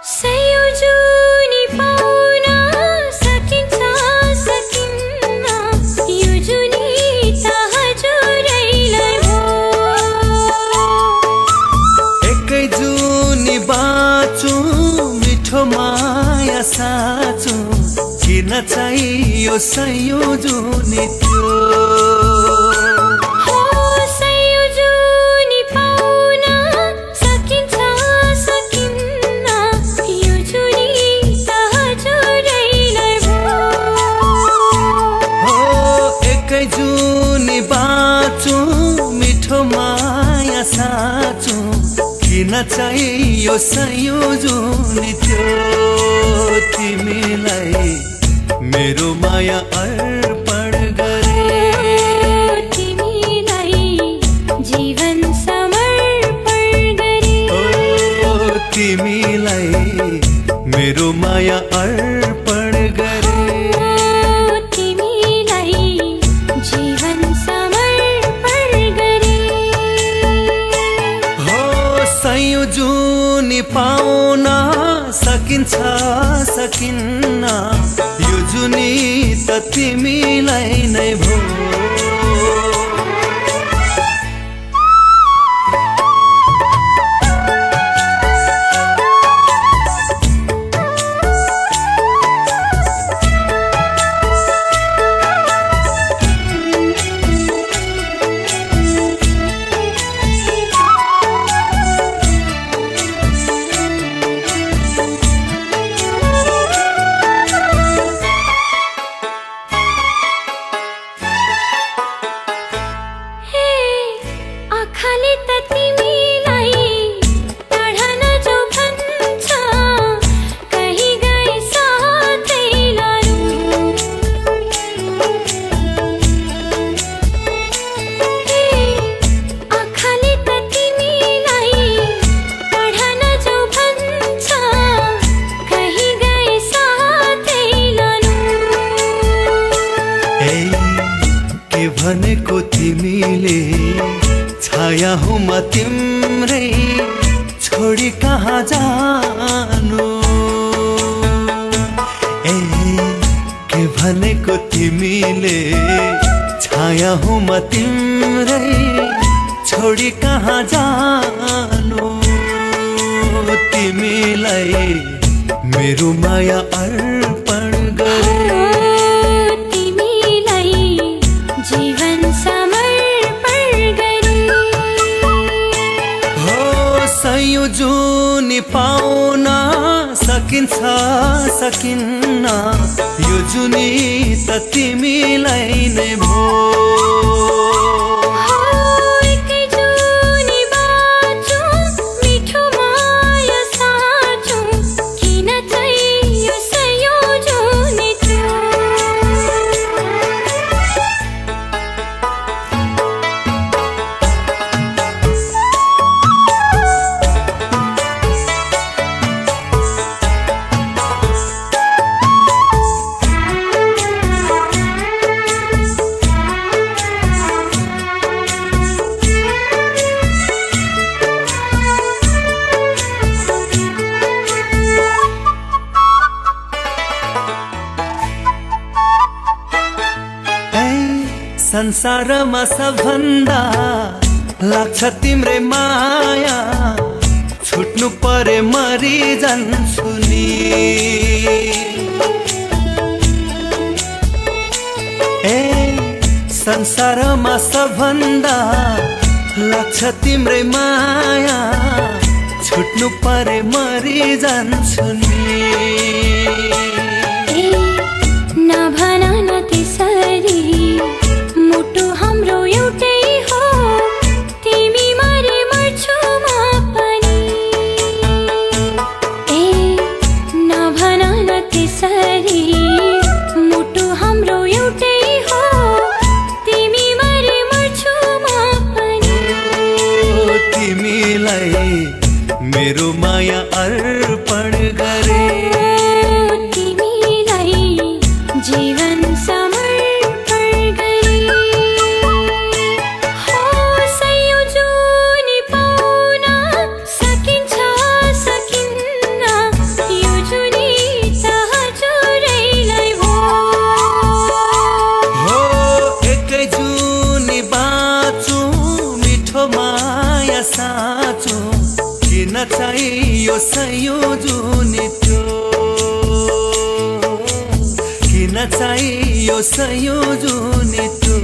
संयोजनी पाउन सकिन्छ सकिन्न यो जुनी त हजुरैलाई हो एकै जुनी बाँचु मिठो माया साँचु किन चाहियो संयोजनी त्यो किन चाहियो संयोजनी त्यो तिमीलाई मेरो माया अर्पण गरे तिमीलाई जीवन समर्पण गरे तिमीलाई मेरो माया अर्पण गरे तिमीलाई जीवन समर्पण गरे संयोजनी पाउन सकिन्छ सकिन्न यो जुनी त तिमीलाई नै भो भनेको तिमीले छाया हो म तिम्रै छोडी कहाँ जानु ए के भनेको तिमीले छाया हो म तिम्रै छोडी कहाँ जानु तिमीलाई मेरो माया अर्पण गरे जीवन समर्पण गरे संयोजनी पाउन सकिन्छ सकिन्न यो जुनी त तिमीलाई नै भो संसारमा सबभन्दा लाग्छ तिम्रै माया छुट्नु परे मरि जान्छु नि ए संसारमा सबभन्दा लाग्छ तिम्रै माया छुट्नु परे मरि जान्छु नि नभन न त्यसरी मुटु हाम्रो एउटै हो तिमी मरे मर्छु म पनि ए नभन न त्यसरी मुटु हाम्रो एउटै हो तिमी मरे मर्छु म पनि तिमीलाई मेरो माया अर्पण गरे तिमीलाई जीवन चाहियो सयौं जुनी त्यो किन चाहियो सयौं जुनी त्यो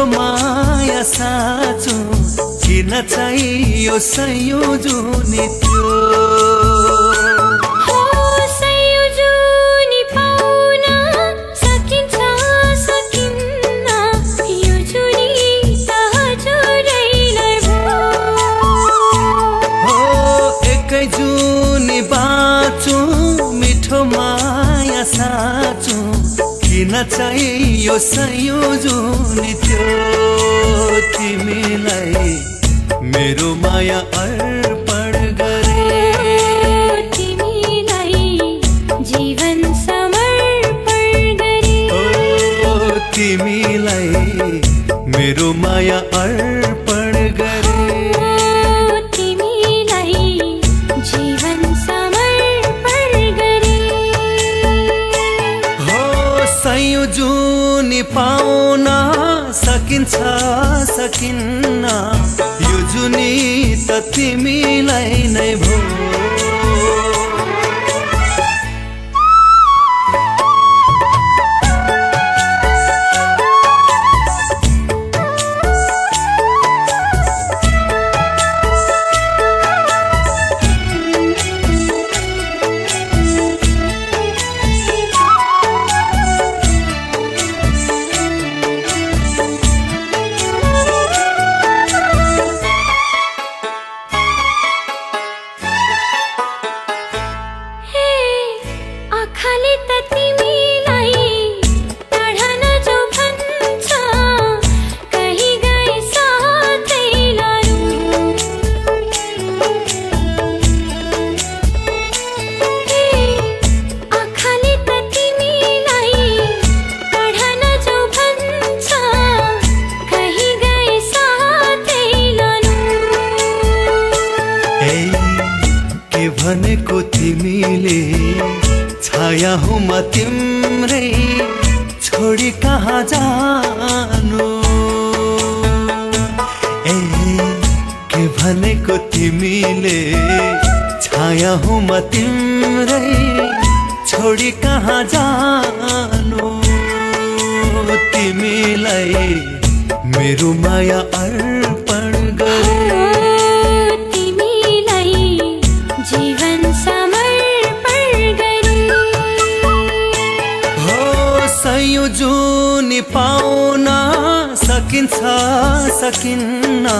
माया साँचो किन चाहियो सयौं जुनी त्यो सयौं जुनी पाउन सकिन्छ सकिन्न यो जुनी त हजुरैलाई हो एकै जुनी बाँचो मिठो माया साँचो किन चाहियो सयौं जुनी त्यो तिमीलाई मेरो माया अर्पण गरे तिमीलाई जीवन समर्पण गरे तिमीलाई मेरो माया अर्पण गरे तिमीलाई जीवन समर्पण गरे हो सयौं जुनी पाउन सकिन्छ सकिन्न यो जुनी त तिमीलाई नै भो भनेको तिमीले छाया हुँ म तिम्रै छोडी कहाँ जानु ए के भनेको तिमीले छाया हुँ म तिम्रै छोडी कहाँ जानु तिमीलाई मेरो माया अर्पण गरे जीवन समर्पण गरे हो सयौं जुनी पाउन सकिन्छ सकिन्न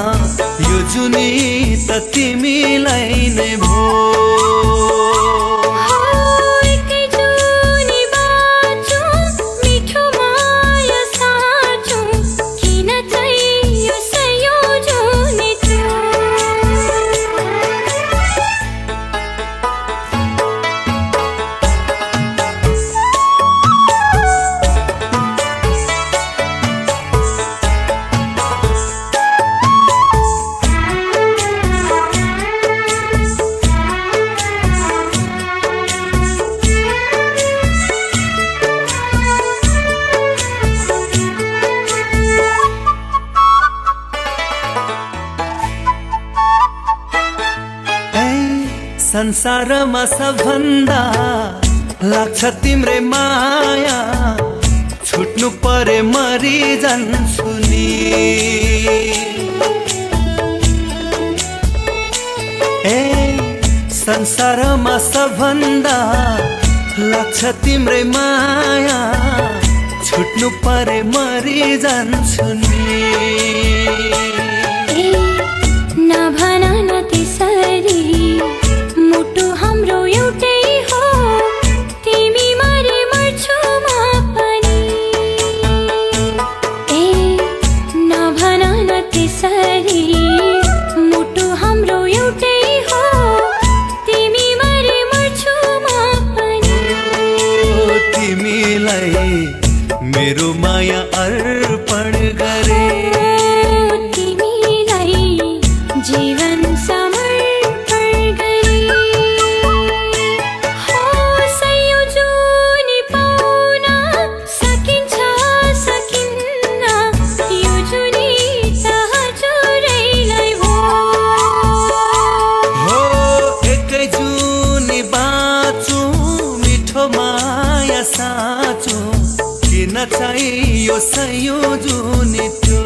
यो जुनी त तिमीलाई नै भो संसारमा सबभन्दा लाग्छ तिम्रै माया छुट्नु परे मरि जान्छु नि ए संसारमा सबभन्दा लाग्छ तिम्रै माया छुट्नु परे मरि जान्छु नि नभन न त्यसरी मुटु हाम्रो एउटै हो तिमी मरे मर्छु म पनि ए नभन न त्यसरी मुटु हाम्रो एउटै हो तिमी मरे मर्छु म पनि तिमी तिमीलाई मेरो माया अर्पण गरे तिमीलाई जीवन समर्पण गरे हो संयोजनी पाउन सकिन्छ सकिन्न यो जुनी हजुरैलाई हो एकै जुनी बाँचु मिठो माया साँचु किन चाहियो संयोजनी त्यो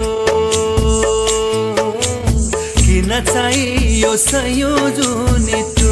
किन चाहियो संयोजनी त्यो